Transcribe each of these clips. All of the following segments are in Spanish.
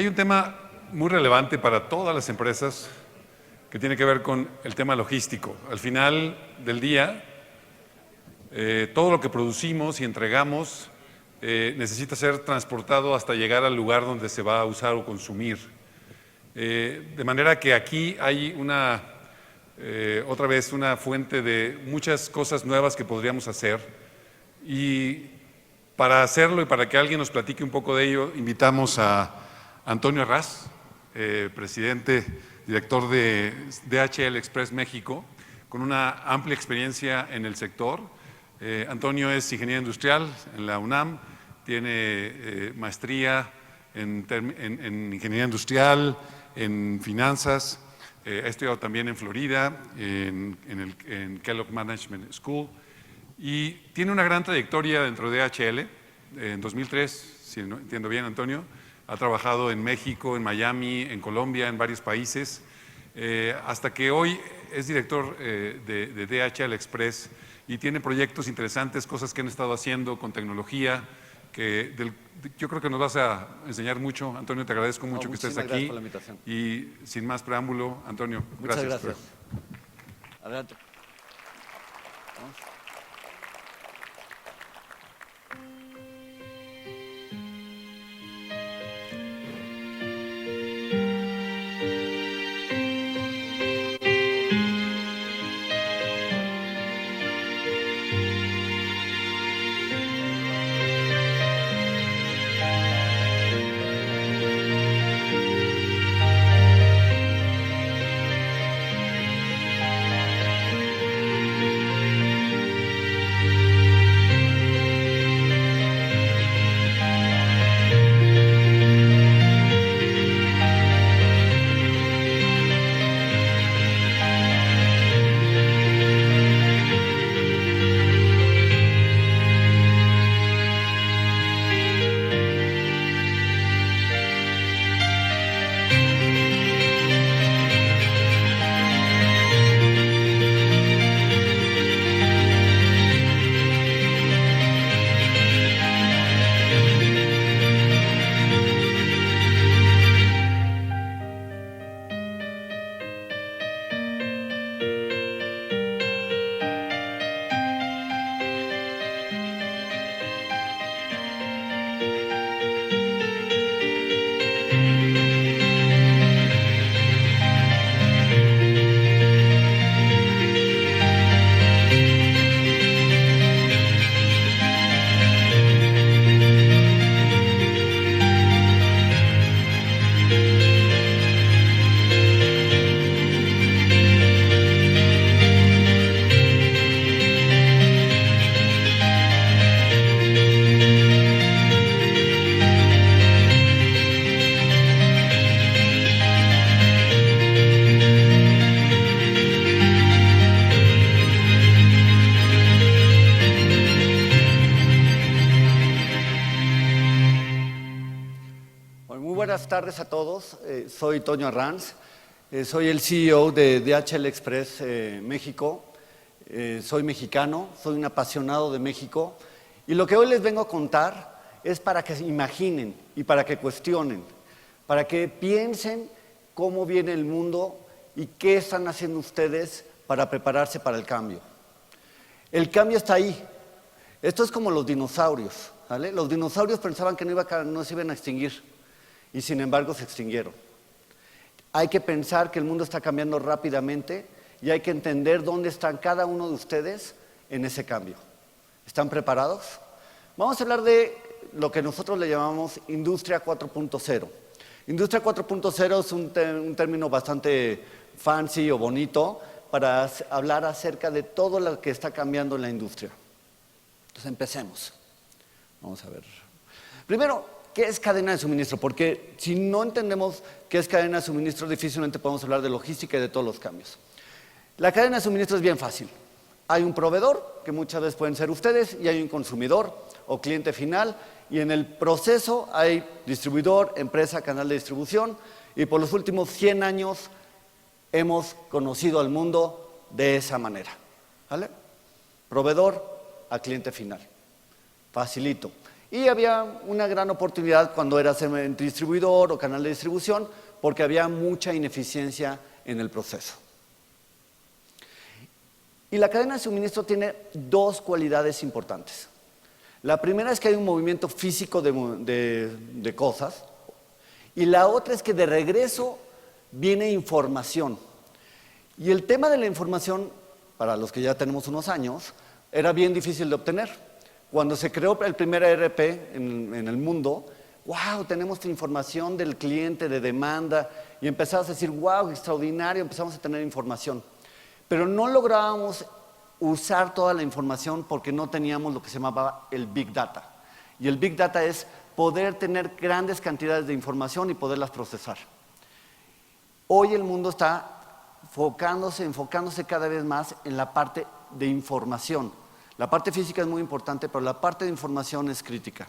Hay un tema muy relevante para todas las empresas que tiene que ver con el tema logístico. Al final del día, todo lo que producimos y entregamos necesita ser transportado hasta llegar al lugar donde se va a usar o consumir. De manera que aquí hay otra vez una fuente de muchas cosas nuevas que podríamos hacer, y para hacerlo y para que alguien nos platique un poco de ello, invitamos a Antonio Herraz, presidente, director de DHL Express México, con una amplia experiencia en el sector. Antonio es ingeniero industrial en la UNAM, tiene maestría en ingeniería industrial, en finanzas, ha estudiado también en Florida, en Kellogg Management School, y tiene una gran trayectoria dentro de DHL. En 2003, si no entiendo bien, Antonio, ha trabajado en México, en Miami, en Colombia, en varios países, hasta que hoy es director de DHL Express y tiene proyectos interesantes, cosas que han estado haciendo con tecnología, yo creo que nos vas a enseñar mucho. Antonio, te agradezco mucho que estés aquí. Gracias por la invitación. Y sin más preámbulo, Antonio, Muchas gracias. Adelante. ¿Vamos? Buenas tardes a todos, soy Toño Herranz, soy el CEO de DHL Express México, soy mexicano, soy un apasionado de México, y lo que hoy les vengo a contar es para que se imaginen y para que cuestionen, para que piensen cómo viene el mundo y qué están haciendo ustedes para prepararse para el cambio. El cambio está ahí. Esto es como los dinosaurios, ¿vale? Los dinosaurios pensaban que no se iban a extinguir, y sin embargo se extinguieron. Hay que pensar que el mundo está cambiando rápidamente y hay que entender dónde están cada uno de ustedes en ese cambio. ¿Están preparados? Vamos a hablar de lo que nosotros le llamamos Industria 4.0. Industria 4.0 es un término bastante fancy o bonito para hablar acerca de todo lo que está cambiando en la industria. Entonces empecemos. Vamos a ver. Primero, ¿qué es cadena de suministro? Porque si no entendemos qué es cadena de suministro, difícilmente podemos hablar de logística y de todos los cambios. La cadena de suministro es bien fácil. Hay un proveedor, que muchas veces pueden ser ustedes, y hay un consumidor o cliente final, y en el proceso hay distribuidor, empresa, canal de distribución, y por los últimos 100 años hemos conocido al mundo de esa manera. ¿Vale? Proveedor a cliente final. Facilito. Y había una gran oportunidad cuando eras distribuidor o canal de distribución, porque había mucha ineficiencia en el proceso. Y la cadena de suministro tiene dos cualidades importantes. La primera es que hay un movimiento físico de cosas, y la otra es que de regreso viene información. Y el tema de la información, para los que ya tenemos unos años, era bien difícil de obtener. Cuando se creó el primer ERP en el mundo, wow, tenemos información del cliente, de demanda, y empezamos a decir, wow, extraordinario, empezamos a tener información. Pero no lográbamos usar toda la información porque no teníamos lo que se llamaba el Big Data. Y el Big Data es poder tener grandes cantidades de información y poderlas procesar. Hoy el mundo está enfocándose cada vez más en la parte de información. La parte física es muy importante, pero la parte de información es crítica.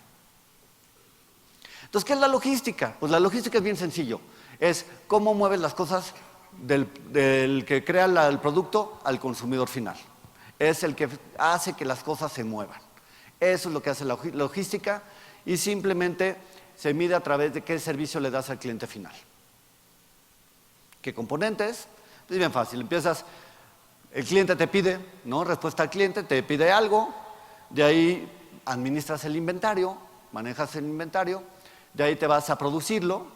Entonces, ¿qué es la logística? Pues la logística es bien sencillo. Es cómo mueves las cosas del que crea el producto al consumidor final. Es el que hace que las cosas se muevan. Eso es lo que hace la logística y simplemente se mide a través de qué servicio le das al cliente final. ¿Qué componentes? Es bien fácil. El cliente te pide, ¿no? Respuesta al cliente, te pide algo, de ahí administras el inventario, manejas el inventario, de ahí te vas a producirlo,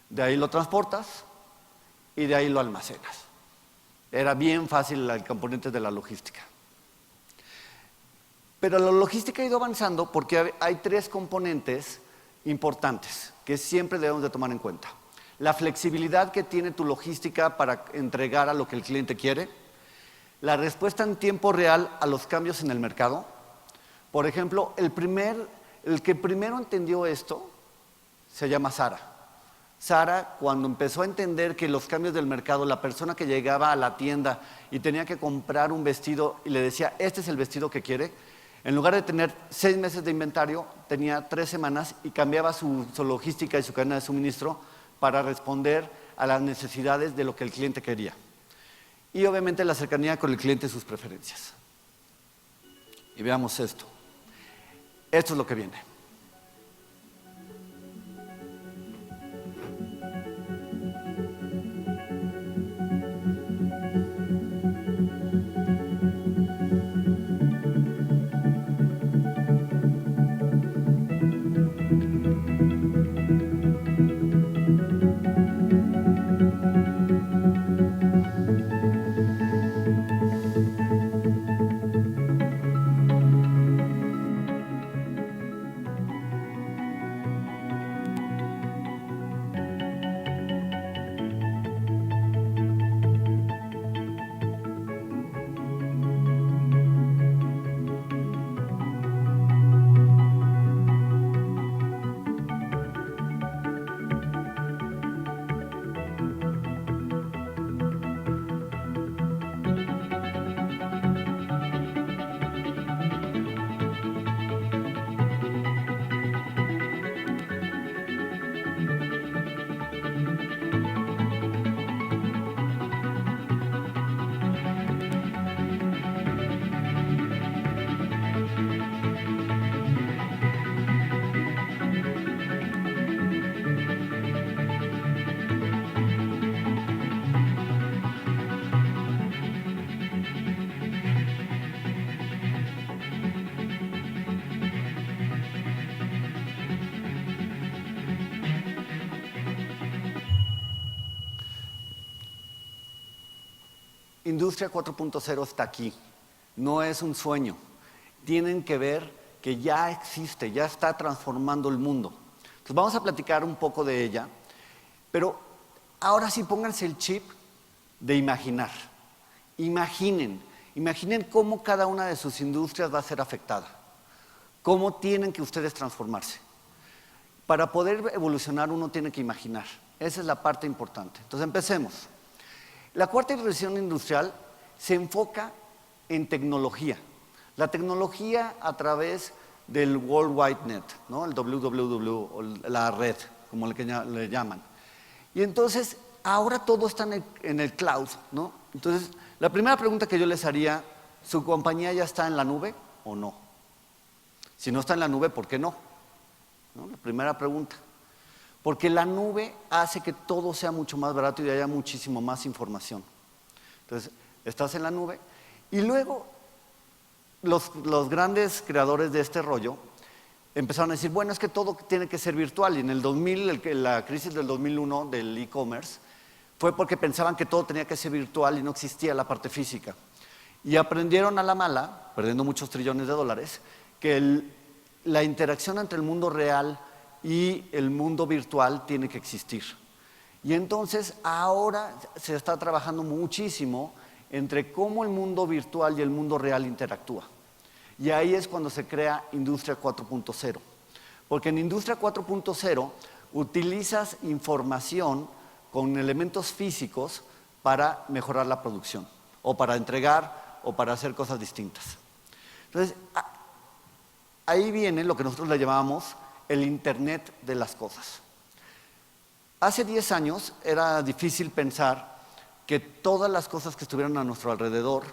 de ahí lo transportas y de ahí lo almacenas. Era bien fácil el componente de la logística. Pero la logística ha ido avanzando porque hay tres componentes importantes que siempre debemos de tomar en cuenta. La flexibilidad que tiene tu logística para entregar a lo que el cliente quiere, la respuesta en tiempo real a los cambios en el mercado. Por ejemplo, el que primero entendió esto se llama Sara. Sara, cuando empezó a entender que los cambios del mercado, la persona que llegaba a la tienda y tenía que comprar un vestido y le decía, este es el vestido que quiere, en lugar de tener 6 meses de inventario, tenía 3 semanas y cambiaba su logística y su cadena de suministro para responder a las necesidades de lo que el cliente quería. Y obviamente la cercanía con el cliente y sus preferencias. Y veamos esto. Esto es lo que viene. Industria 4.0 está aquí, no es un sueño. Tienen que ver que ya existe, ya está transformando el mundo. Entonces vamos a platicar un poco de ella, pero ahora sí pónganse el chip de imaginar. Imaginen cómo cada una de sus industrias va a ser afectada, cómo tienen que ustedes transformarse. Para poder evolucionar uno tiene que imaginar, esa es la parte importante. Entonces empecemos. La cuarta revolución industrial se enfoca en tecnología. La tecnología a través del World Wide Net, ¿no? El WWW, o la red, como le llaman. Y entonces, ahora todo está en el cloud, ¿no? Entonces, la primera pregunta que yo les haría, ¿su compañía ya está en la nube o no? Si no está en la nube, ¿por qué no? ¿No? La primera pregunta. Porque la nube hace que todo sea mucho más barato y haya muchísimo más información. Entonces, estás en la nube y luego los grandes creadores de este rollo empezaron a decir, bueno, es que todo tiene que ser virtual. Y en el 2000, la crisis del 2001 del e-commerce, fue porque pensaban que todo tenía que ser virtual y no existía la parte física. Y aprendieron a la mala, perdiendo muchos trillones de dólares, que la interacción entre el mundo real y el mundo virtual tiene que existir. Y entonces ahora se está trabajando muchísimo entre cómo el mundo virtual y el mundo real interactúa. Y ahí es cuando se crea Industria 4.0. Porque en Industria 4.0 utilizas información con elementos físicos para mejorar la producción, o para entregar, o para hacer cosas distintas. Entonces, ahí viene lo que nosotros le llamamos el Internet de las cosas. Hace 10 años era difícil pensar que todas las cosas que estuvieran a nuestro alrededor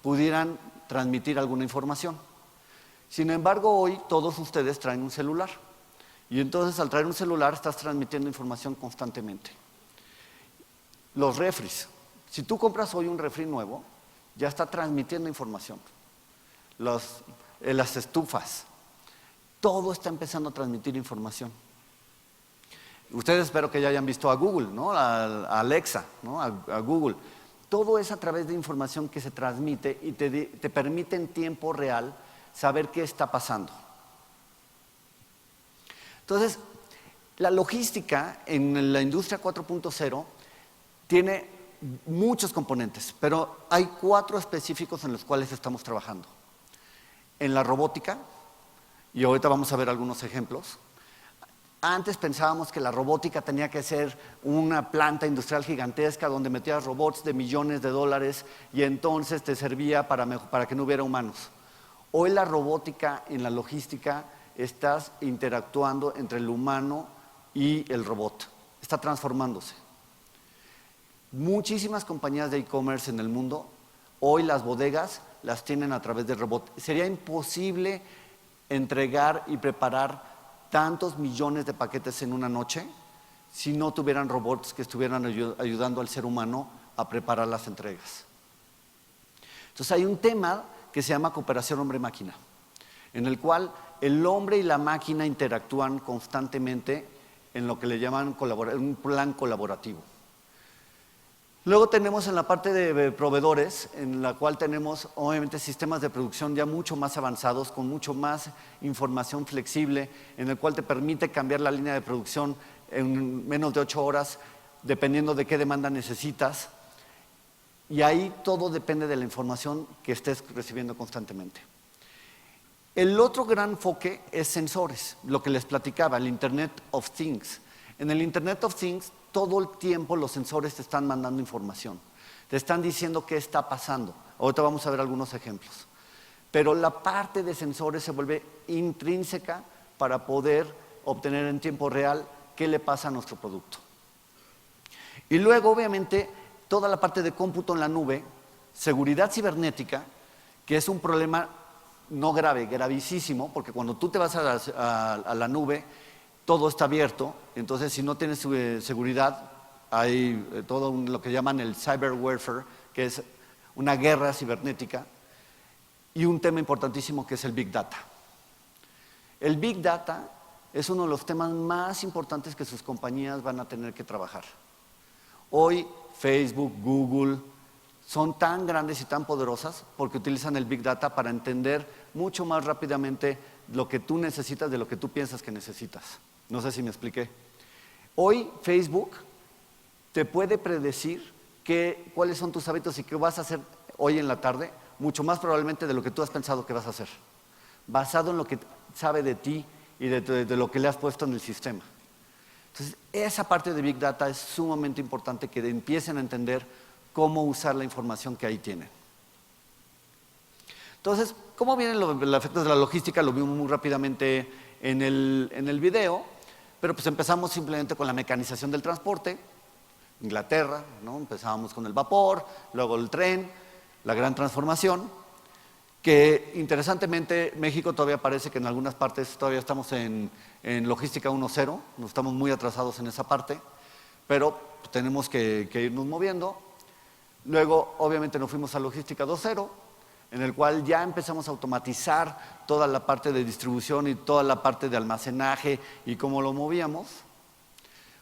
pudieran transmitir alguna información. Sin embargo, hoy todos ustedes traen un celular. Y entonces al traer un celular estás transmitiendo información constantemente. Los refris. Si tú compras hoy un refri nuevo, ya está transmitiendo información. Las estufas. Todo está empezando a transmitir información. Ustedes espero que ya hayan visto a Google, ¿no? A Alexa, ¿no? a Google. Todo es a través de información que se transmite y te permite en tiempo real saber qué está pasando. Entonces, la logística en la industria 4.0 tiene muchos componentes, pero hay 4 específicos en los cuales estamos trabajando. En la robótica, y ahorita vamos a ver algunos ejemplos. Antes pensábamos que la robótica tenía que ser una planta industrial gigantesca donde metías robots de millones de dólares y entonces te servía para que no hubiera humanos. Hoy la robótica en la logística estás interactuando entre el humano y el robot. Está transformándose. Muchísimas compañías de e-commerce en el mundo, hoy las bodegas las tienen a través del robot. Sería imposible entregar y preparar tantos millones de paquetes en una noche si no tuvieran robots que estuvieran ayudando al ser humano a preparar las entregas. Entonces hay un tema que se llama cooperación hombre-máquina, en el cual el hombre y la máquina interactúan constantemente en lo que le llaman un plan colaborativo. Luego tenemos en la parte de proveedores, en la cual tenemos obviamente sistemas de producción ya mucho más avanzados, con mucho más información flexible, en el cual te permite cambiar la línea de producción en menos de 8 horas, dependiendo de qué demanda necesitas. Y ahí todo depende de la información que estés recibiendo constantemente. El otro gran enfoque es sensores, lo que les platicaba, el Internet of Things. En el Internet of Things, todo el tiempo los sensores te están mandando información. Te están diciendo qué está pasando. Ahorita vamos a ver algunos ejemplos. Pero la parte de sensores se vuelve intrínseca para poder obtener en tiempo real qué le pasa a nuestro producto. Y luego, obviamente, toda la parte de cómputo en la nube, seguridad cibernética, que es un problema no grave, gravísimo, porque cuando tú te vas a la nube, todo está abierto, entonces si no tienes seguridad, hay todo lo que llaman el cyber warfare, que es una guerra cibernética, y un tema importantísimo que es el Big Data. El Big Data es uno de los temas más importantes que sus compañías van a tener que trabajar. Hoy Facebook, Google, son tan grandes y tan poderosas porque utilizan el Big Data para entender mucho más rápidamente lo que tú necesitas de lo que tú piensas que necesitas. No sé si me expliqué. Hoy Facebook te puede predecir cuáles son tus hábitos y qué vas a hacer hoy en la tarde, mucho más probablemente de lo que tú has pensado que vas a hacer, basado en lo que sabe de ti y de lo que le has puesto en el sistema. Entonces, esa parte de Big Data es sumamente importante que empiecen a entender cómo usar la información que ahí tienen. Entonces, ¿cómo vienen los efectos de la logística? Lo vimos muy rápidamente en el video, pero pues empezamos simplemente con la mecanización del transporte. Inglaterra, ¿no? Empezábamos con el vapor, luego el tren, la gran transformación, que interesantemente México todavía parece que en algunas partes todavía estamos en logística 1.0, no estamos muy atrasados en esa parte, pero tenemos que irnos moviendo. Luego, obviamente, nos fuimos a logística 2.0, en el cual ya empezamos a automatizar toda la parte de distribución y toda la parte de almacenaje y cómo lo movíamos.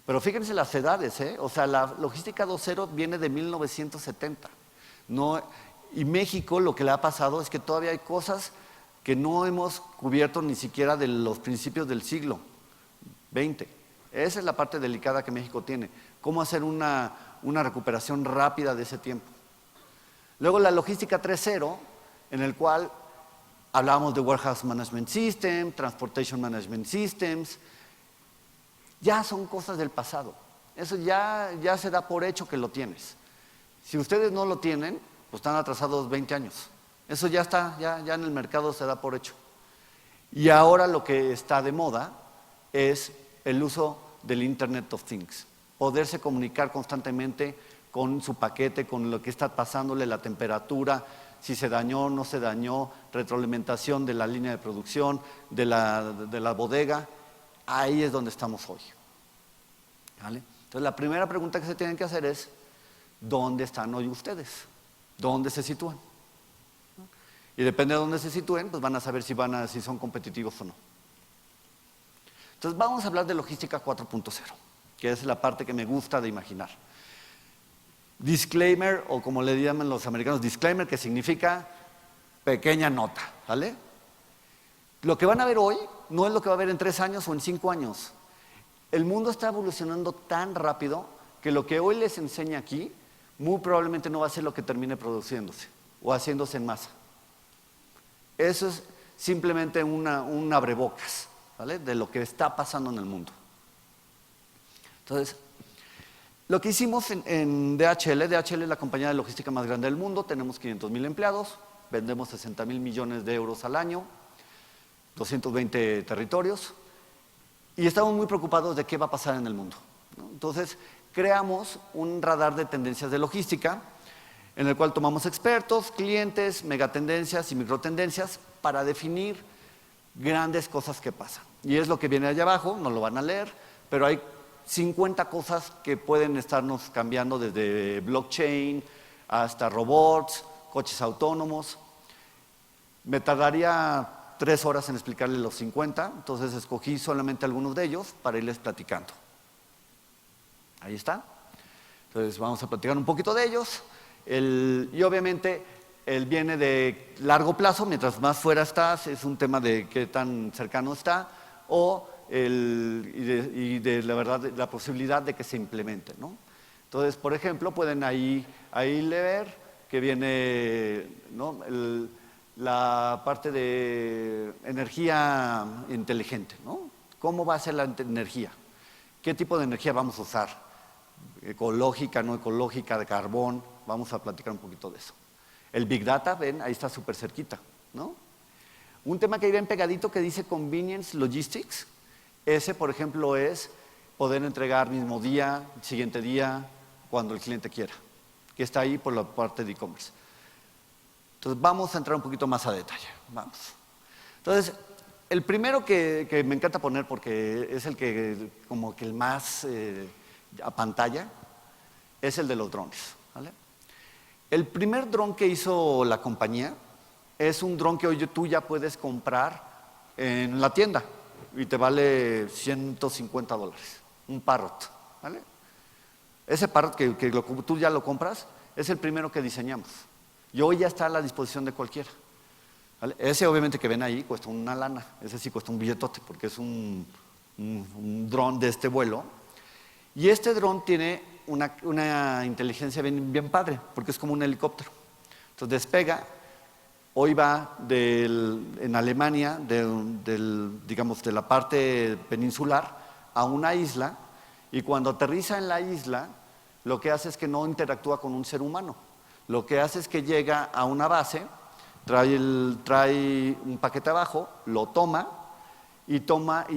Pero fíjense las edades, ¿eh? O sea, la logística 2.0 viene de 1970. No, y México lo que le ha pasado es que todavía hay cosas que no hemos cubierto ni siquiera de los principios del siglo XX. Esa es la parte delicada que México tiene. Cómo hacer una recuperación rápida de ese tiempo. Luego la logística 3.0, en el cual hablábamos de Warehouse Management System, Transportation Management Systems. Ya son cosas del pasado. Eso ya se da por hecho que lo tienes. Si ustedes no lo tienen, pues están atrasados 20 años. Eso ya está, ya en el mercado se da por hecho. Y ahora lo que está de moda es el uso del Internet of Things. Poderse comunicar constantemente con su paquete, con lo que está pasándole, la temperatura, si se dañó o no se dañó, retroalimentación de la línea de producción, de la bodega. Ahí es donde estamos hoy. ¿Vale? Entonces, la primera pregunta que se tienen que hacer es, ¿dónde están hoy ustedes? ¿Dónde se sitúan? Y depende de dónde se sitúen, pues van a saber si son competitivos o no. Entonces, vamos a hablar de logística 4.0, que es la parte que me gusta de imaginar. Disclaimer, o como le llaman los americanos, disclaimer, que significa pequeña nota, ¿vale? Lo que van a ver hoy no es lo que va a ver en 3 años o en 5 años. El mundo está evolucionando tan rápido que lo que hoy les enseña aquí muy probablemente no va a ser lo que termine produciéndose o haciéndose en masa. Eso es simplemente un abrebocas, ¿vale? De lo que está pasando en el mundo. Entonces, lo que hicimos en DHL es la compañía de logística más grande del mundo, tenemos 500,000 empleados, vendemos 60,000 millones de euros al año, 220 territorios, y estamos muy preocupados de qué va a pasar en el mundo, ¿no? Entonces, creamos un radar de tendencias de logística, en el cual tomamos expertos, clientes, megatendencias y microtendencias para definir grandes cosas que pasan. Y es lo que viene allá abajo, no lo van a leer, pero hay 50 cosas que pueden estarnos cambiando desde blockchain hasta robots, coches autónomos. Me tardaría 3 horas en explicarles los 50, entonces escogí solamente algunos de ellos para irles platicando. Ahí está. Entonces vamos a platicar un poquito de ellos. Y obviamente él viene de largo plazo, mientras más fuera estás, es un tema de qué tan cercano está, y de la verdad, la posibilidad de que se implemente, ¿no? Entonces, por ejemplo, pueden ahí leer que viene, ¿no?, la parte de energía inteligente, ¿no? ¿Cómo va a ser la energía? ¿Qué tipo de energía vamos a usar? Ecológica, no ecológica, de carbón. Vamos a platicar un poquito de eso. El Big Data, ven, ahí está súper cerquita, ¿no? Un tema que ahí ven pegadito que dice Convenience Logistics. Ese, por ejemplo, es poder entregar mismo día, siguiente día, cuando el cliente quiera, que está ahí por la parte de e-commerce. Entonces, vamos a entrar un poquito más a detalle. Vamos. Entonces, el primero que me encanta poner, porque es el que, como que el más a pantalla, es el de los drones, ¿vale? El primer dron que hizo la compañía es un dron que hoy tú ya puedes comprar en la tienda y te vale $150, un Parrot, ¿vale? Ese Parrot que tú ya lo compras es el primero que diseñamos y hoy ya está a la disposición de cualquiera, ¿vale? Ese obviamente que ven ahí cuesta una lana, ese sí cuesta un billetote porque es un dron de este vuelo, y este dron tiene una inteligencia bien padre porque es como un helicóptero. Entonces despega. Hoy va en Alemania, digamos, de la parte peninsular a una isla, y cuando aterriza en la isla, lo que hace es que no interactúa con un ser humano. Lo que hace es que llega a una base, trae un paquete abajo, lo toma y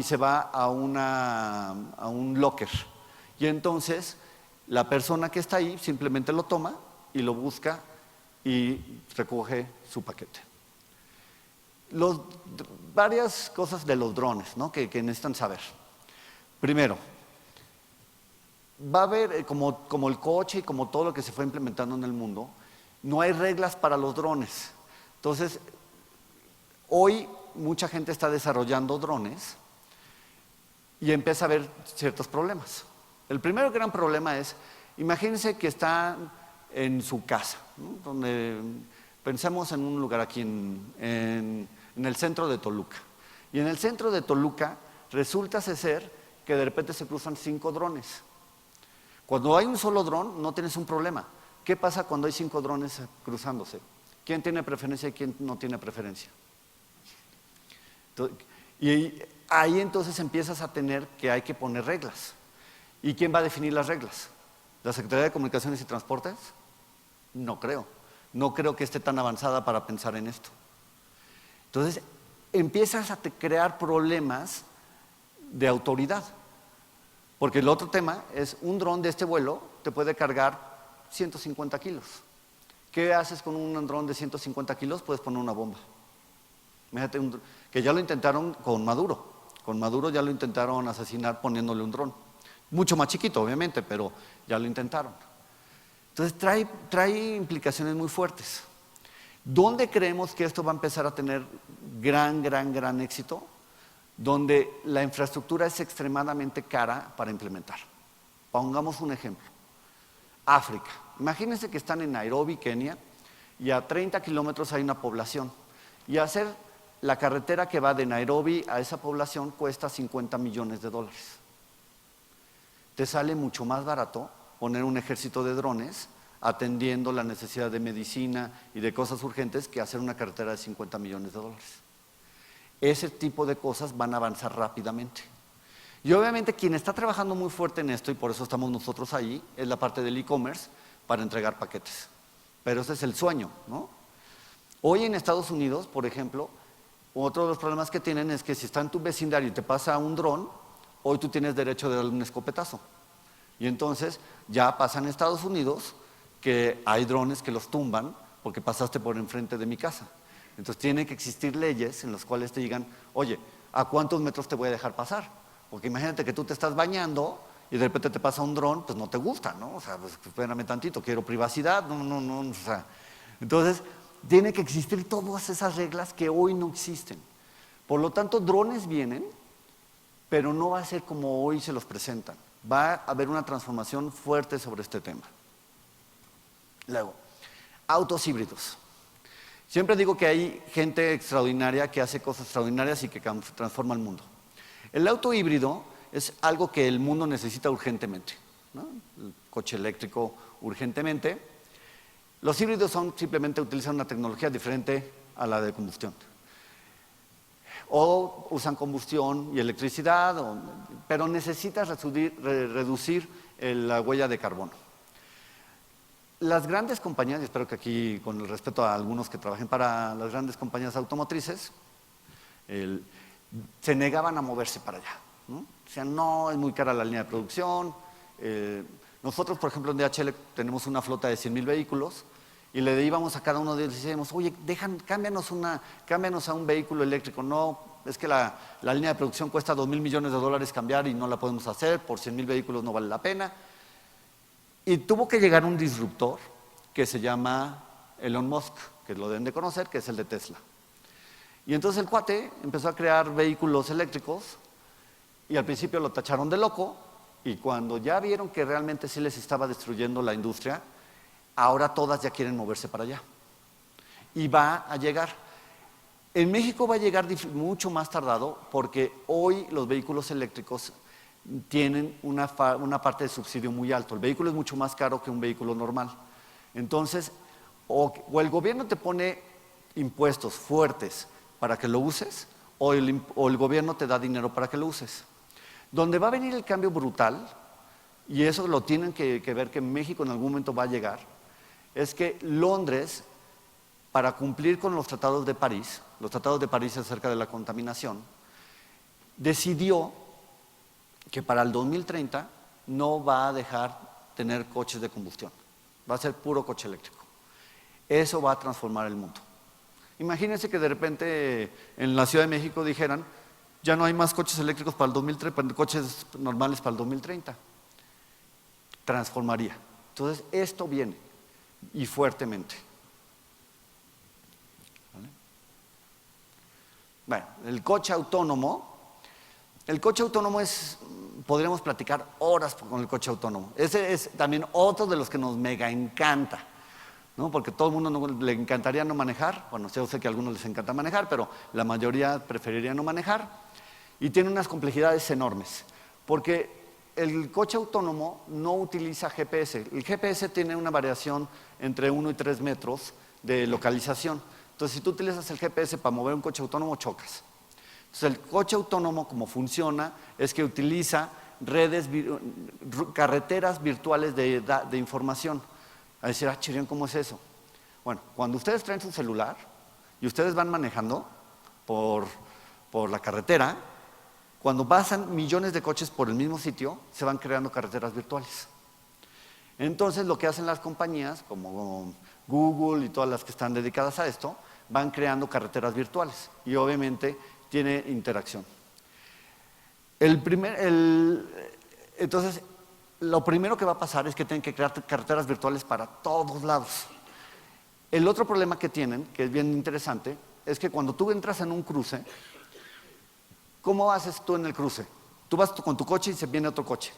se va a un locker. Y entonces, la persona que está ahí simplemente lo toma y lo busca y recoge su paquete. Los- Varias cosas de los drones, ¿no? que necesitan saber. Primero, va a haber, como el coche y como todo lo que se fue implementando en el mundo, no hay reglas para los drones. Entonces, hoy mucha gente está desarrollando drones y empieza a haber ciertos problemas. El primer gran problema es, imagínense que están en su casa, ¿no? Pensemos en un lugar aquí en el centro de Toluca. Y en el centro de Toluca resulta ser que de repente se cruzan 5 drones. Cuando hay un solo dron no tienes un problema. ¿Qué pasa cuando hay 5 drones cruzándose? ¿Quién tiene preferencia y quién no tiene preferencia? Y ahí entonces empiezas a tener que hay que poner reglas. ¿Y quién va a definir las reglas? ¿La Secretaría de Comunicaciones y Transportes? No creo. No creo que esté tan avanzada para pensar en esto. Entonces, empiezas a crear problemas de autoridad. Porque el otro tema es, un dron de este vuelo te puede cargar 150 kilos. ¿Qué haces con un dron de 150 kilos? Puedes poner una bomba. Imagínate que ya lo intentaron con Maduro. Con Maduro ya lo intentaron asesinar poniéndole un dron. Mucho más chiquito, obviamente, pero ya lo intentaron. Entonces trae implicaciones muy fuertes. ¿Dónde creemos que esto va a empezar a tener gran éxito? Donde la infraestructura es extremadamente cara para implementar. Pongamos un ejemplo. África. Imagínense que están en Nairobi, Kenia, y a 30 kilómetros hay una población. Y hacer la carretera que va de Nairobi a esa población cuesta $50 millones. Te sale mucho más barato poner un ejército de drones atendiendo la necesidad de medicina y de cosas urgentes que hacer una carretera de $50 millones. Ese tipo de cosas van a avanzar rápidamente. Y obviamente quien está trabajando muy fuerte en esto, y por eso estamos nosotros ahí, es la parte del e-commerce para entregar paquetes. Pero ese es el sueño, ¿no? Hoy en Estados Unidos, por ejemplo, otro de los problemas que tienen es que si está en tu vecindario y te pasa un dron, hoy tú tienes derecho de darle un escopetazo. Y entonces ya pasa en Estados Unidos que hay drones que los tumban porque pasaste por enfrente de mi casa. Entonces tienen que existir leyes en las cuales te digan, oye, ¿a cuántos metros te voy a dejar pasar? Porque imagínate que tú te estás bañando y de repente te pasa un dron, pues no te gusta, ¿no? O sea, pues espérame tantito, quiero privacidad, no, o sea. Entonces, tiene que existir todas esas reglas que hoy no existen. Por lo tanto, drones vienen, pero no va a ser como hoy se los presentan. Va a haber una transformación fuerte sobre este tema. Luego, autos híbridos. Siempre digo que hay gente extraordinaria que hace cosas extraordinarias y que transforma el mundo. El auto híbrido es algo que el mundo necesita urgentemente, ¿no? El coche eléctrico urgentemente. Los híbridos simplemente utilizan una tecnología diferente a la de combustión. O usan combustión y electricidad, pero necesitas reducir la huella de carbono. Las grandes compañías, y espero que aquí, con el respeto a algunos que trabajen para las grandes compañías automotrices, se negaban a moverse para allá, ¿no? O sea, no, es muy cara la línea de producción. Nosotros, por ejemplo, en DHL tenemos una flota de 100,000 vehículos y le íbamos a cada uno de ellos y decíamos, oye, cámbianos a un vehículo eléctrico. No, es que la línea de producción cuesta $2,000 millones cambiar y no la podemos hacer, por 100,000 vehículos no vale la pena. Y tuvo que llegar un disruptor que se llama Elon Musk, que lo deben de conocer, que es el de Tesla. Y entonces el cuate empezó a crear vehículos eléctricos y al principio lo tacharon de loco y cuando ya vieron que realmente sí les estaba destruyendo la industria, ahora todas ya quieren moverse para allá. Y va a llegar. En México va a llegar mucho más tardado porque hoy los vehículos eléctricos tienen una parte de subsidio muy alto. El vehículo es mucho más caro que un vehículo normal. Entonces, o el gobierno te pone impuestos fuertes para que lo uses, o el gobierno te da dinero para que lo uses. Donde va a venir el cambio brutal, y eso lo tienen que ver que México en algún momento va a llegar, es que Londres, para cumplir con los tratados de París acerca de la contaminación, decidió que para el 2030 no va a dejar tener coches de combustión, va a ser puro coche eléctrico. Eso va a transformar el mundo. Imagínense que de repente en la Ciudad de México dijeran, ya no hay más coches eléctricos para el 2030, coches normales para el 2030. Transformaría. Entonces, esto viene, y fuertemente. ¿Vale? Bueno, el coche autónomo es, podríamos platicar horas con el coche autónomo. Ese es también otro de los que nos mega encanta, ¿no? Porque todo el mundo le encantaría no manejar. Bueno, yo sé que a algunos les encanta manejar, pero la mayoría preferiría no manejar. Y tiene unas complejidades enormes, porque el coche autónomo no utiliza GPS. El GPS tiene una variación entre 1 y 3 metros de localización. Entonces, si tú utilizas el GPS para mover un coche autónomo, chocas. Entonces, el coche autónomo, como funciona, es que utiliza carreteras virtuales de información. A decir, chirrión, ¿cómo es eso? Bueno, cuando ustedes traen su celular y ustedes van manejando por la carretera, cuando pasan millones de coches por el mismo sitio, se van creando carreteras virtuales. Entonces, lo que hacen las compañías, como Google y todas las que están dedicadas a esto, van creando carreteras virtuales y obviamente tiene interacción. Entonces, lo primero que va a pasar es que tienen que crear carreteras virtuales para todos lados. El otro problema que tienen, que es bien interesante, es que cuando tú entras en un cruce, ¿cómo haces tú en el cruce? Tú vas con tu coche y se viene otro coche.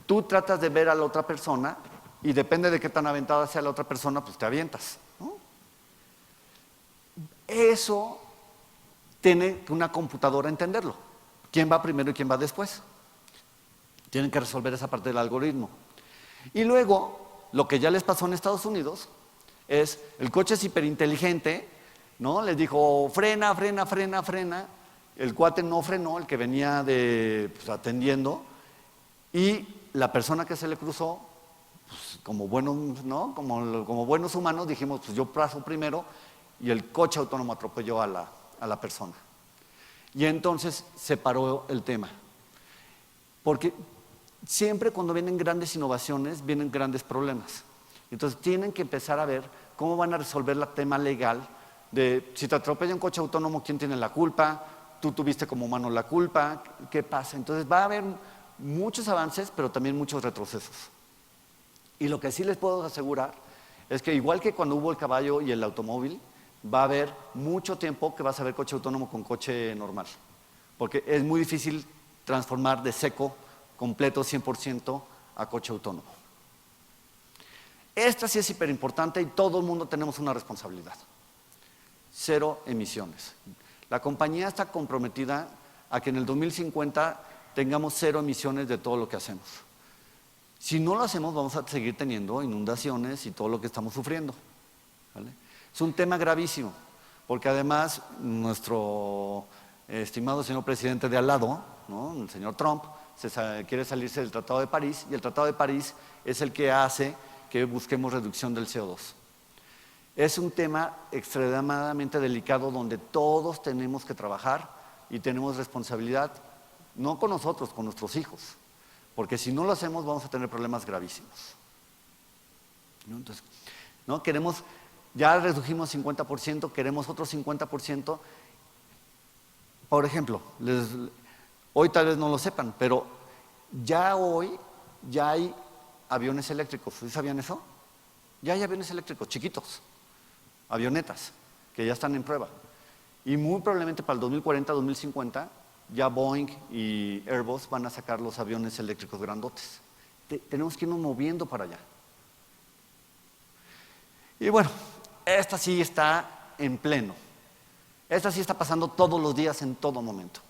Tú tratas de ver a la otra persona y depende de qué tan aventada sea la otra persona, pues te avientas, ¿no? Eso tiene que una computadora entenderlo. ¿Quién va primero y quién va después? Tienen que resolver esa parte del algoritmo. Y luego, lo que ya les pasó en Estados Unidos es, el coche es hiperinteligente, ¿no? Les dijo, frena, frena, frena, frena. El cuate no frenó, el que venía atendiendo, y la persona que se le cruzó, pues, como buenos, ¿no? como buenos humanos, dijimos, pues yo paso primero, y el coche autónomo atropelló a la persona. Y entonces se paró el tema. Porque siempre cuando vienen grandes innovaciones, vienen grandes problemas. Entonces tienen que empezar a ver cómo van a resolver el tema legal de si te atropella un coche autónomo, ¿quién tiene la culpa? Tú tuviste como humano la culpa, ¿qué pasa? Entonces va a haber muchos avances, pero también muchos retrocesos. Y lo que sí les puedo asegurar es que igual que cuando hubo el caballo y el automóvil, va a haber mucho tiempo que vas a ver coche autónomo con coche normal. Porque es muy difícil transformar de seco, completo, 100% a coche autónomo. Esta sí es súper importante y todo el mundo tenemos una responsabilidad. 0 emisiones. La compañía está comprometida a que en el 2050 tengamos 0 emisiones de todo lo que hacemos. Si no lo hacemos, vamos a seguir teniendo inundaciones y todo lo que estamos sufriendo, ¿vale? Es un tema gravísimo, porque además nuestro estimado señor presidente de al lado, ¿no? El señor Trump, quiere salirse del Tratado de París, y el Tratado de París es el que hace que busquemos reducción del CO2. Es un tema extremadamente delicado donde todos tenemos que trabajar y tenemos responsabilidad, no con nosotros, con nuestros hijos, porque si no lo hacemos vamos a tener problemas gravísimos. ¿No? Entonces, ¿no? Ya redujimos 50%, queremos otro 50%. Por ejemplo, hoy tal vez no lo sepan, pero hoy ya hay aviones eléctricos. ¿Sí sabían eso? Ya hay aviones eléctricos, chiquitos, avionetas, que ya están en prueba. Y muy probablemente para el 2040, 2050, ya Boeing y Airbus van a sacar los aviones eléctricos grandotes. Tenemos que irnos moviendo para allá. Y bueno, esta sí está en pleno. Esta sí está pasando todos los días, en todo momento,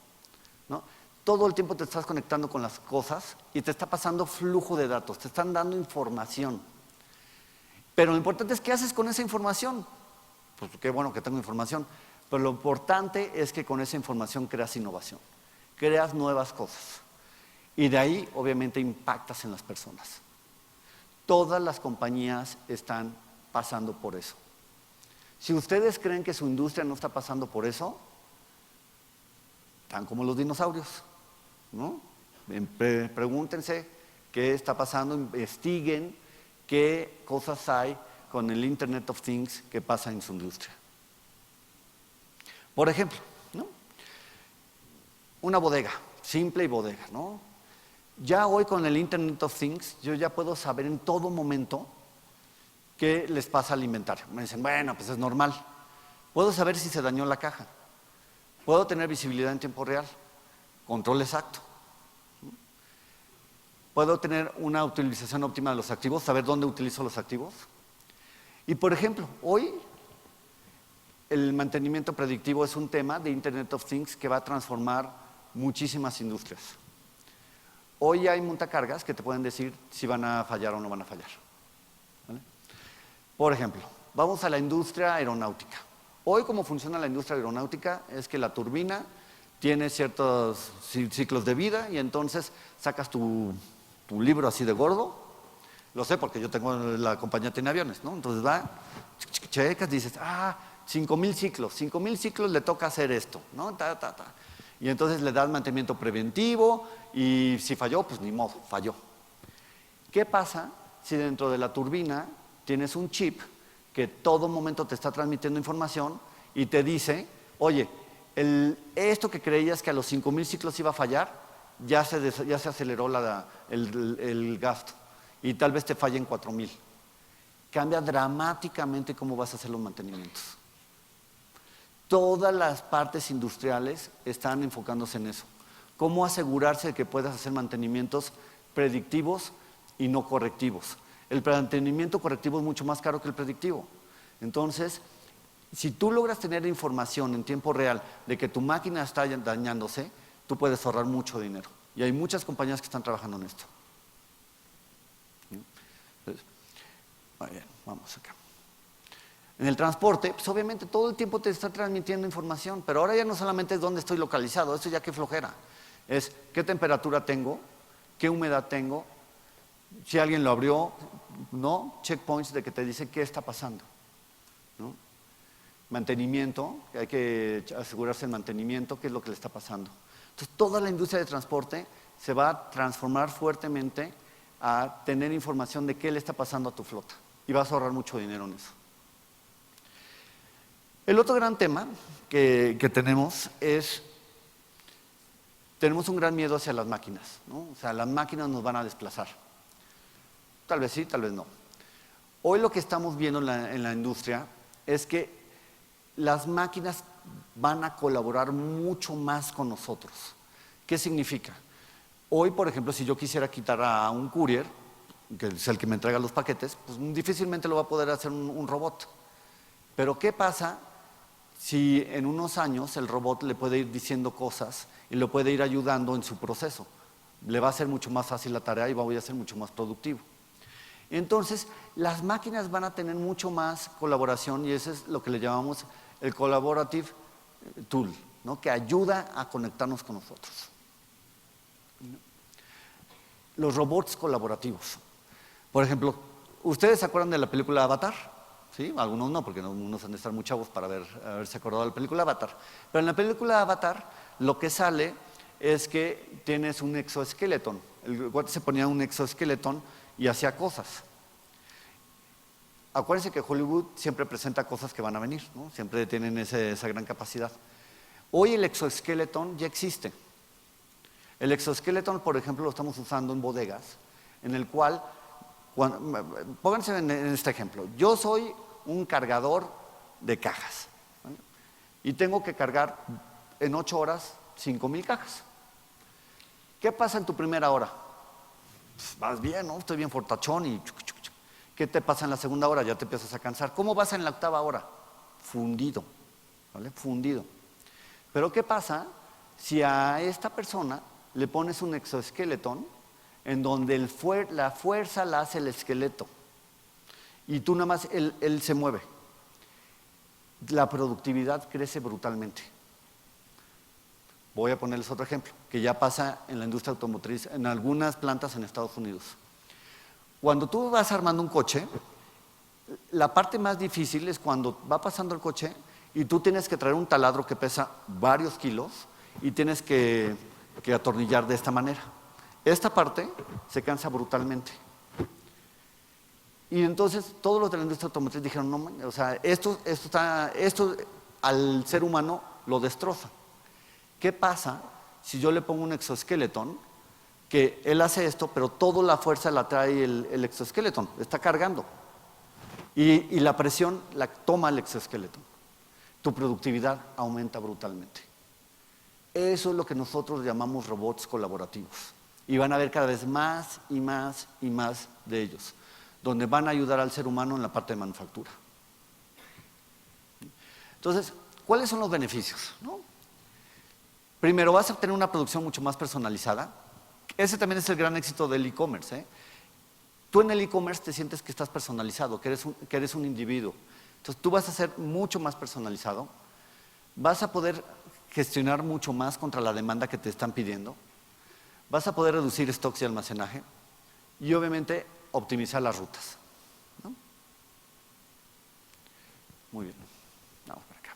¿no? Todo el tiempo te estás conectando con las cosas y te está pasando flujo de datos, te están dando información. Pero lo importante es qué haces con esa información. Pues qué bueno que tengo información, pero lo importante es que con esa información creas innovación, creas nuevas cosas. Y de ahí, obviamente, impactas en las personas. Todas las compañías están pasando por eso. Si ustedes creen que su industria no está pasando por eso, están como los dinosaurios, ¿no? Pregúntense qué está pasando, investiguen qué cosas hay con el Internet of Things que pasa en su industria. Por ejemplo, ¿no? Una bodega, simple y bodega, ¿no? Ya hoy con el Internet of Things, yo ya puedo saber en todo momento qué les pasa al inventario. Me dicen, bueno, pues es normal. Puedo saber si se dañó la caja. Puedo tener visibilidad en tiempo real, control exacto. Puedo tener una utilización óptima de los activos, saber dónde utilizo los activos. Y por ejemplo, hoy el mantenimiento predictivo es un tema de Internet of Things que va a transformar muchísimas industrias. Hoy hay montacargas que te pueden decir si van a fallar o no van a fallar. ¿Vale? Por ejemplo, vamos a la industria aeronáutica. Hoy, cómo funciona la industria aeronáutica es que la turbina tiene ciertos ciclos de vida y entonces sacas tu libro así de gordo. Lo sé porque yo tengo, la compañía tiene aviones, ¿no? Entonces va, checas, dices, 5,000 ciclos, 5,000 ciclos le toca hacer esto, ¿no? Y entonces le das mantenimiento preventivo y si falló, pues ni modo, falló. ¿Qué pasa si dentro de la turbina tienes un chip que todo momento te está transmitiendo información y te dice, oye, esto que creías que a los 5,000 ciclos iba a fallar, ya se aceleró el gasto y tal vez te falle en 4,000. Cambia dramáticamente cómo vas a hacer los mantenimientos. Todas las partes industriales están enfocándose en eso. Cómo asegurarse de que puedas hacer mantenimientos predictivos y no correctivos. El mantenimiento correctivo es mucho más caro que el predictivo. Entonces, si tú logras tener información en tiempo real de que tu máquina está dañándose, tú puedes ahorrar mucho dinero. Y hay muchas compañías que están trabajando en esto. Entonces, muy bien, vamos acá. En el transporte, pues obviamente todo el tiempo te está transmitiendo información, pero ahora ya no solamente es dónde estoy localizado, esto ya qué flojera. Es qué temperatura tengo, qué humedad tengo, si alguien lo abrió, ¿no? Checkpoints de que te dice qué está pasando, ¿no? Mantenimiento, que hay que asegurarse del mantenimiento, qué es lo que le está pasando. Entonces, toda la industria de transporte se va a transformar fuertemente a tener información de qué le está pasando a tu flota y vas a ahorrar mucho dinero en eso. El otro gran tema que tenemos es, tenemos un gran miedo hacia las máquinas, ¿no? O sea, las máquinas nos van a desplazar. Tal vez sí, tal vez no. Hoy lo que estamos viendo en la industria es que las máquinas van a colaborar mucho más con nosotros. ¿Qué significa? Hoy, por ejemplo, si yo quisiera quitar a un courier, que es el que me entrega los paquetes, pues difícilmente lo va a poder hacer un robot. Pero ¿qué pasa si en unos años el robot le puede ir diciendo cosas y lo puede ir ayudando en su proceso? Le va a ser mucho más fácil la tarea y voy a ser mucho más productivo. Entonces, las máquinas van a tener mucho más colaboración y eso es lo que le llamamos el Collaborative Tool, ¿no? Que ayuda a conectarnos con nosotros. Los robots colaborativos. Por ejemplo, ¿ustedes se acuerdan de la película Avatar? ¿Sí? Algunos no, porque unos han de estar muy chavos para haberse acordado de la película Avatar. Pero en la película Avatar, lo que sale es que tienes un exoesqueleto. El guate se ponía un exoesqueleto y hacía cosas. Acuérdense que Hollywood siempre presenta cosas que van a venir, ¿no? Siempre tienen esa gran capacidad. Hoy el exoesqueleto ya existe. El exoesqueleto, por ejemplo, lo estamos usando en bodegas, en el cual, pónganse en este ejemplo, yo soy un cargador de cajas, ¿vale? Y tengo que cargar en 8 horas 5,000 cajas. ¿Qué pasa en tu primera hora? Pues vas bien, ¿no? Estoy bien fortachón y... ¿Qué te pasa en la segunda hora? Ya te empiezas a cansar. ¿Cómo vas en la octava hora? Fundido, ¿vale? Fundido. Pero ¿qué pasa si a esta persona le pones un exoesqueleto en donde la fuerza la hace el esqueleto y tú nada más, él se mueve? La productividad crece brutalmente. Voy a ponerles otro ejemplo, que ya pasa en la industria automotriz, en algunas plantas en Estados Unidos. Cuando tú vas armando un coche, la parte más difícil es cuando va pasando el coche y tú tienes que traer un taladro que pesa varios kilos y tienes que atornillar de esta manera. Esta parte se cansa brutalmente. Y entonces todos los de la industria automotriz dijeron, no, o sea, esto al ser humano lo destroza. ¿Qué pasa si yo le pongo un exoesqueleto que él hace esto, pero toda la fuerza la trae el exoesqueleto, está cargando? Y la presión la toma el exoesqueleto. Tu productividad aumenta brutalmente. Eso es lo que nosotros llamamos robots colaborativos. Y van a haber cada vez más y más y más de ellos, donde van a ayudar al ser humano en la parte de manufactura. Entonces, ¿cuáles son los beneficios? ¿No? Primero, vas a tener una producción mucho más personalizada. Ese también es el gran éxito del e-commerce, ¿eh? Tú en el e-commerce te sientes que estás personalizado, que eres un individuo. Entonces tú vas a ser mucho más personalizado, vas a poder gestionar mucho más contra la demanda que te están pidiendo, vas a poder reducir stocks y almacenaje y obviamente optimizar las rutas, ¿no? Muy bien, vamos para acá.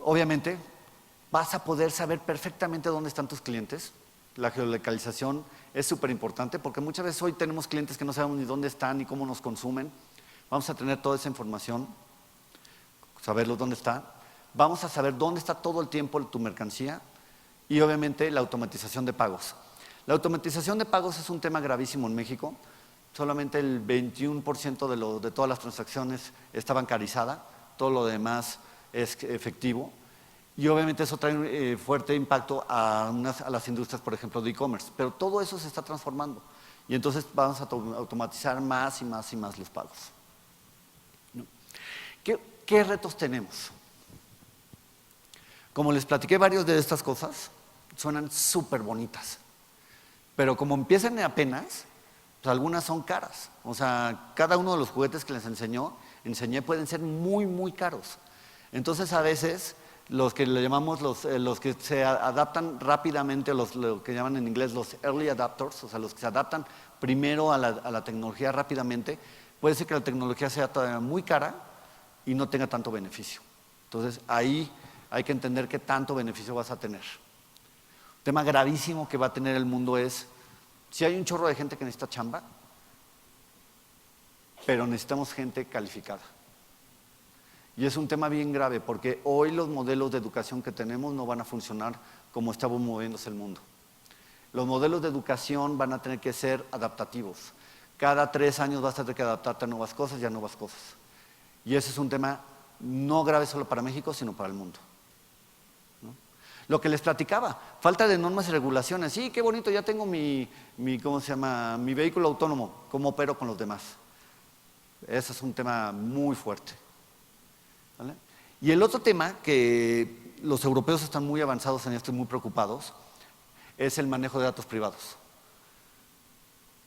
Obviamente vas a poder saber perfectamente dónde están tus clientes. La geolocalización es súper importante porque muchas veces hoy tenemos clientes que no sabemos ni dónde están ni cómo nos consumen. Vamos a tener toda esa información, saberlos dónde está. Vamos a saber dónde está todo el tiempo tu mercancía y obviamente la automatización de pagos. La automatización de pagos es un tema gravísimo en México. Solamente el 21% de todas las transacciones está bancarizada, todo lo demás es efectivo. Y obviamente eso trae fuerte impacto a las industrias, por ejemplo, de e-commerce. Pero todo eso se está transformando. Y entonces vamos a automatizar más y más y más los pagos, ¿no? ¿Qué retos tenemos? Como les platiqué, varias de estas cosas suenan súper bonitas. Pero como empiezan apenas, pues algunas son caras. O sea, cada uno de los juguetes que les enseñé pueden ser muy, muy caros. Entonces, a veces los que le llamamos los que se adaptan rápidamente, lo que llaman en inglés los early adapters, o sea, los que se adaptan primero a la tecnología rápidamente, puede ser que la tecnología sea todavía muy cara y no tenga tanto beneficio. Entonces, ahí hay que entender qué tanto beneficio vas a tener. Un tema gravísimo que va a tener el mundo es, si hay un chorro de gente que necesita chamba, pero necesitamos gente calificada. Y es un tema bien grave porque hoy los modelos de educación que tenemos no van a funcionar como está moviéndose el mundo. Los modelos de educación van a tener que ser adaptativos. Cada 3 años vas a tener que adaptarte a nuevas cosas y a nuevas cosas. Y ese es un tema no grave solo para México, sino para el mundo, ¿no? Lo que les platicaba, falta de normas y regulaciones. Sí, qué bonito, ya tengo mi vehículo autónomo, ¿cómo opero con los demás? Ese es un tema muy fuerte, ¿vale? Y el otro tema que los europeos están muy avanzados en esto y muy preocupados es el manejo de datos privados.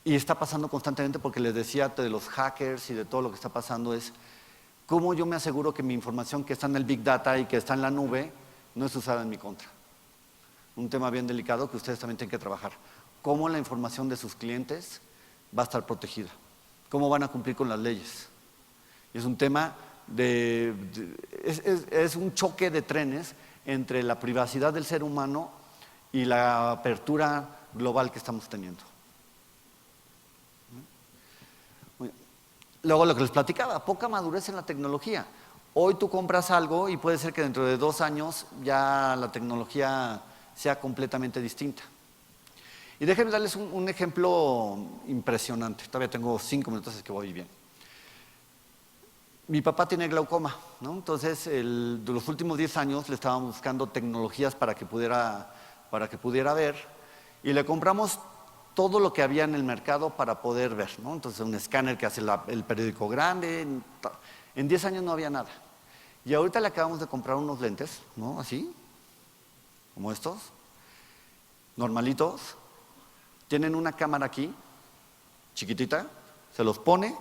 Y está pasando constantemente porque les decía de los hackers y de todo lo que está pasando es cómo yo me aseguro que mi información que está en el Big Data y que está en la nube no es usada en mi contra. Un tema bien delicado que ustedes también tienen que trabajar. Cómo la información de sus clientes va a estar protegida. Cómo van a cumplir con las leyes. Y es un tema es un choque de trenes entre la privacidad del ser humano y la apertura global que estamos teniendo. Luego lo que les platicaba, poca madurez en la tecnología. Hoy tú compras algo y puede ser que dentro de 2 años ya la tecnología sea completamente distinta. Y déjenme darles un ejemplo impresionante. Todavía tengo 5 minutos, es que voy bien. Mi papá tiene glaucoma, ¿no? Entonces, de los últimos 10 años le estábamos buscando tecnologías para que pudiera ver y le compramos todo lo que había en el mercado para poder ver, ¿no? Entonces, un escáner que hace el periódico grande. En 10 años no había nada. Y ahorita le acabamos de comprar unos lentes, ¿no? Así, como estos, normalitos. Tienen una cámara aquí, chiquitita, se los pone,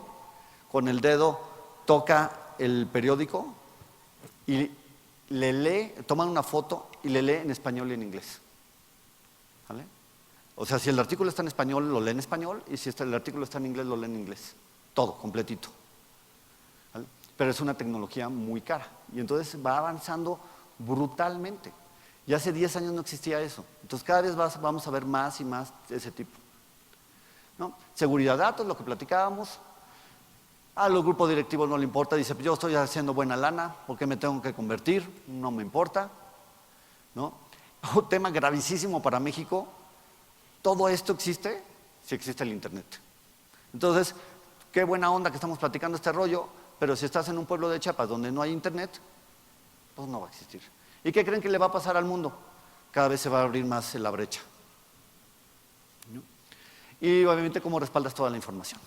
con el dedo toca el periódico y le lee, toman una foto y le lee en español y en inglés, ¿vale? O sea, si el artículo está en español, lo lee en español, y si el artículo está en inglés, lo lee en inglés. Todo, completito, ¿vale? Pero es una tecnología muy cara y entonces va avanzando brutalmente. Y hace 10 años no existía eso. Entonces cada vez vamos a ver más y más de ese tipo, ¿no? Seguridad de datos, lo que platicábamos. A los grupos directivos no le importa, dice, yo estoy haciendo buena lana, ¿por qué me tengo que convertir? No me importa, ¿no? Un tema gravísimo para México, todo esto existe si existe el Internet. Entonces, qué buena onda que estamos platicando este rollo, pero si estás en un pueblo de Chiapas donde no hay Internet, pues no va a existir. ¿Y qué creen que le va a pasar al mundo? Cada vez se va a abrir más la brecha, ¿no? Y obviamente, ¿cómo respaldas toda la información?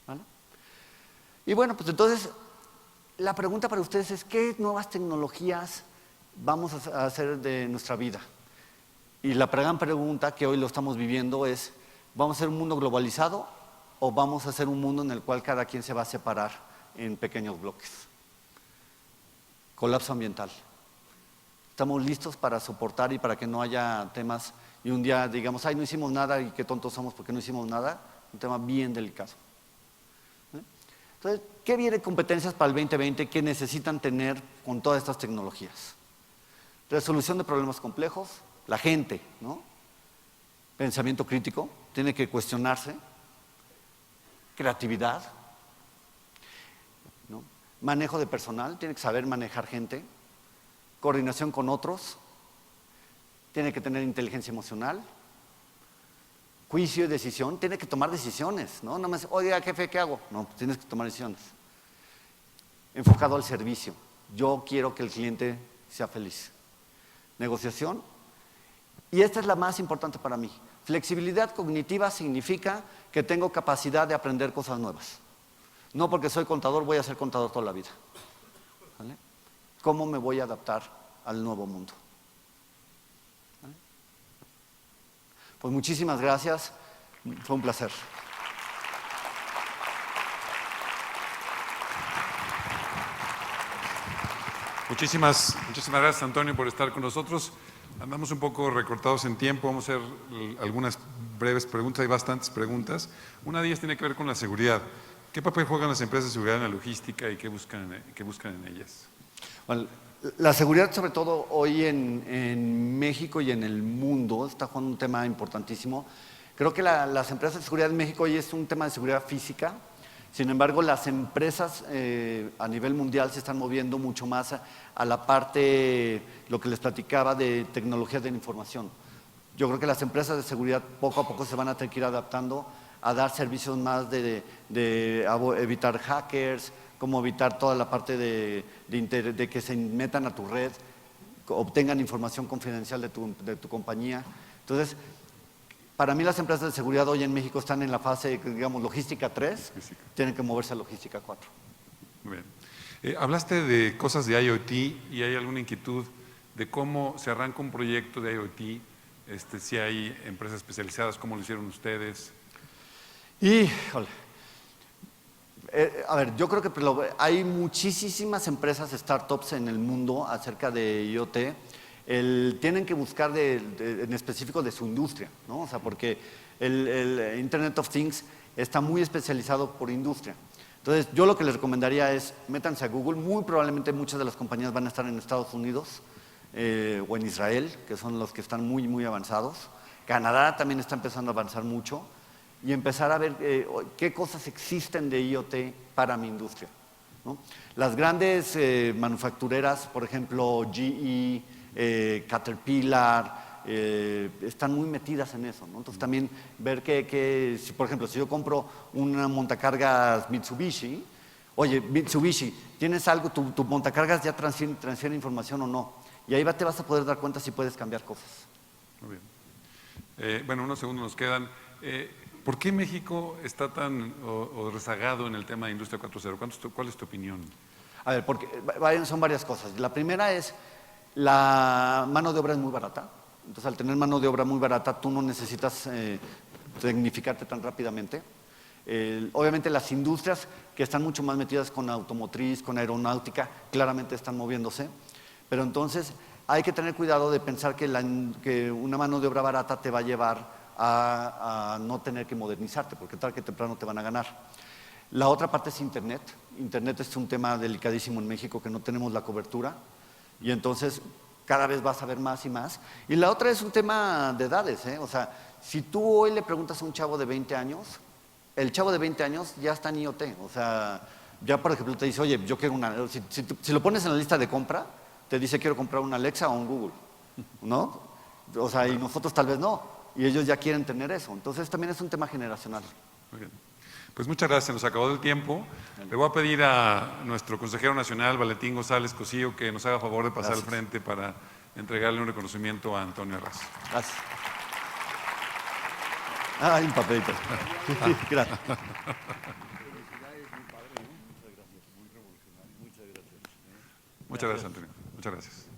¿Vale? Y bueno, pues entonces, la pregunta para ustedes es, ¿qué nuevas tecnologías vamos a hacer de nuestra vida? Y la gran pregunta que hoy lo estamos viviendo es, ¿vamos a ser un mundo globalizado o vamos a ser un mundo en el cual cada quien se va a separar en pequeños bloques? Colapso ambiental. Estamos listos para soportar y para que no haya temas y un día digamos, ay, no hicimos nada y qué tontos somos porque no hicimos nada. Un tema bien delicado. Entonces, ¿qué viene de competencias para el 2020 que necesitan tener con todas estas tecnologías? Resolución de problemas complejos, la gente, ¿no? Pensamiento crítico, tiene que cuestionarse, creatividad, ¿no? Manejo de personal, tiene que saber manejar gente, coordinación con otros, tiene que tener inteligencia emocional, juicio y decisión, tiene que tomar decisiones, ¿no? No más, oiga, jefe, ¿qué hago? No, pues tienes que tomar decisiones. Enfocado al servicio, yo quiero que el cliente sea feliz. Negociación, y esta es la más importante para mí. Flexibilidad cognitiva significa que tengo capacidad de aprender cosas nuevas. No porque soy contador voy a ser contador toda la vida. ¿Vale? ¿Cómo me voy a adaptar al nuevo mundo? ¿Vale? Pues muchísimas gracias, fue un placer. Muchísimas gracias, Antonio, por estar con nosotros. Andamos un poco recortados en tiempo, vamos a hacer algunas breves preguntas, hay bastantes preguntas. Una de ellas tiene que ver con la seguridad. ¿Qué papel juegan las empresas de seguridad en la logística y qué buscan en ellas? Bueno, la seguridad, sobre todo hoy en México y en el mundo, está jugando un tema importantísimo. Creo que las empresas de seguridad en México hoy es un tema de seguridad física. Sin embargo, las empresas a nivel mundial se están moviendo mucho más a la parte, lo que les platicaba, de tecnologías de la información. Yo creo que las empresas de seguridad poco a poco se van a tener que ir adaptando a dar servicios más de evitar hackers, cómo evitar toda la parte de que se metan a tu red, obtengan información confidencial de tu compañía. Entonces, para mí las empresas de seguridad hoy en México están en la fase, digamos, logística 3, tienen que moverse a logística 4. Muy bien. Hablaste de cosas de IoT y hay alguna inquietud de cómo se arranca un proyecto de IoT, si hay empresas especializadas, cómo lo hicieron ustedes. A ver, yo creo que hay muchísimas empresas, startups en el mundo acerca de IoT. Tienen que buscar en específico de su industria, ¿no? O sea, porque el Internet of Things está muy especializado por industria. Entonces, yo lo que les recomendaría es, métanse a Google, muy probablemente muchas de las compañías van a estar en Estados Unidos o en Israel, que son los que están muy, muy avanzados. Canadá también está empezando a avanzar mucho y empezar a ver qué cosas existen de IoT para mi industria, ¿no? Las grandes manufactureras, por ejemplo, GE, Caterpillar, están muy metidas en eso, ¿no? Entonces también ver si, por ejemplo, si yo compro una montacargas Mitsubishi, oye, Mitsubishi, ¿tienes algo? ¿Tu montacargas ya transfiere información o no? Y ahí te vas a poder dar cuenta si puedes cambiar cosas. Muy bien. Bueno, unos segundos nos quedan. ¿Por qué México está tan rezagado en el tema de Industria 4.0? ¿Cuál es tu opinión? A ver, porque son varias cosas. La primera es, la mano de obra es muy barata. Entonces, al tener mano de obra muy barata, tú no necesitas tecnificarte tan rápidamente. Obviamente, las industrias que están mucho más metidas con automotriz, con aeronáutica, claramente están moviéndose. Pero entonces, hay que tener cuidado de pensar que una mano de obra barata te va a llevar a no tener que modernizarte, porque tarde que temprano te van a ganar. La otra parte es Internet. Internet es un tema delicadísimo en México, que no tenemos la cobertura. Y entonces cada vez vas a ver más y más. Y la otra es un tema de edades, ¿eh? O sea, si tú hoy le preguntas a un chavo de 20 años, el chavo de 20 años ya está en IoT. O sea, ya por ejemplo te dice, oye, yo quiero una... Si lo pones en la lista de compra, te dice quiero comprar una Alexa o un Google, ¿no? O sea, y nosotros tal vez no. Y ellos ya quieren tener eso. Entonces también es un tema generacional. Muy bien. Pues muchas gracias, nos acabó el tiempo. Le voy a pedir a nuestro consejero nacional, Valentín González Cosío, que nos haga favor de pasar al frente para entregarle un reconocimiento a Antonio Herraz. Gracias. Ah, hay un papelito. Gracias. Muchas gracias, Antonio. Muchas gracias.